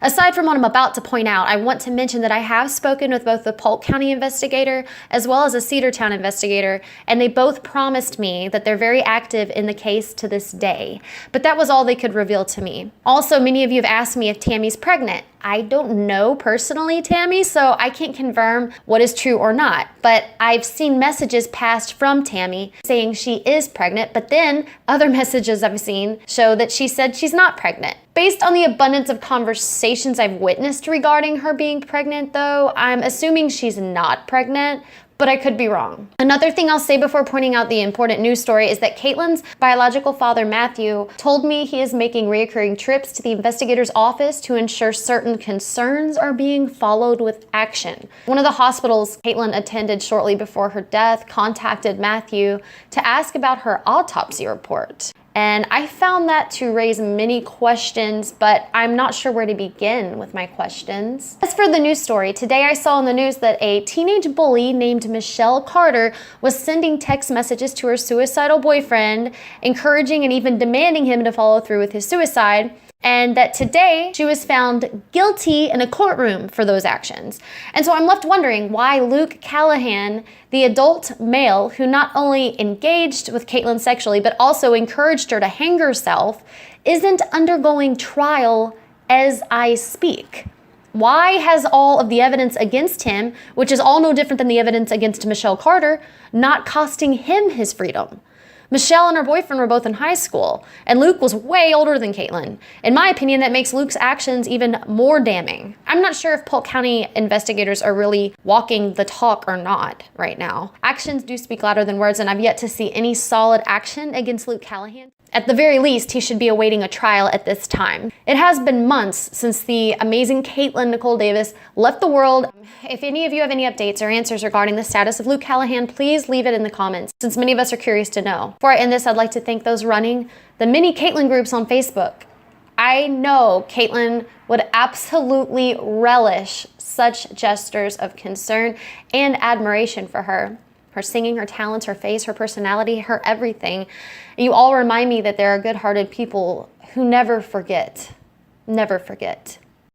Aside from what I'm about to point out, I want to mention that I have spoken with both the Polk County investigator as well as a Cedartown investigator, and they both promised me that they're very active in the case to this day. But that was all they could reveal to me. Also, many of you have asked me if Tammy's pregnant. I don't know personally, Tammy, so I can't confirm what is true or not. But I've seen messages passed from Tammy saying she is pregnant, but then other messages I've seen show that she said she's not pregnant. Based on the abundance of conversations I've witnessed regarding her being pregnant, though, I'm assuming she's not pregnant, but I could be wrong. Another thing I'll say before pointing out the important news story is that Caitlin's biological father, Matthew, told me he is making reoccurring trips to the investigator's office to ensure certain concerns are being followed with action. One of the hospitals Caitlin attended shortly before her death contacted Matthew to ask about her autopsy report. And I found that to raise many questions, but I'm not sure where to begin with my questions. As for the news story, today I saw on the news that a teenage bully named Michelle Carter was sending text messages to her suicidal boyfriend, encouraging and even demanding him to follow through with his suicide, and that today she was found guilty in a courtroom for those actions. And so I'm left wondering why Luke Callahan, the adult male who not only engaged with Caitlin sexually, but also encouraged her to hang herself, isn't undergoing trial as I speak. Why has all of the evidence against him, which is all no different than the evidence against Michelle Carter, not costing him his freedom? Michelle and her boyfriend were both in high school, and Luke was way older than Caitlin. In my opinion, that makes Luke's actions even more damning. I'm not sure if Polk County investigators are really walking the talk or not right now. Actions do speak louder than words, and I've yet to see any solid action against Luke Callahan. At the very least, he should be awaiting a trial at this time. It has been months since the amazing Caitlin Nicole Davis left the world. If any of you have any updates or answers regarding the status of Luke Callahan, please leave it in the comments, since many of us are curious to know. Before I end this, I'd like to thank those running the mini Caitlin groups on Facebook. I know Caitlin would absolutely relish such gestures of concern and admiration for her. Her singing, her talents, her face, her personality, her everything. You all remind me that there are good-hearted people who never forget. Never forget.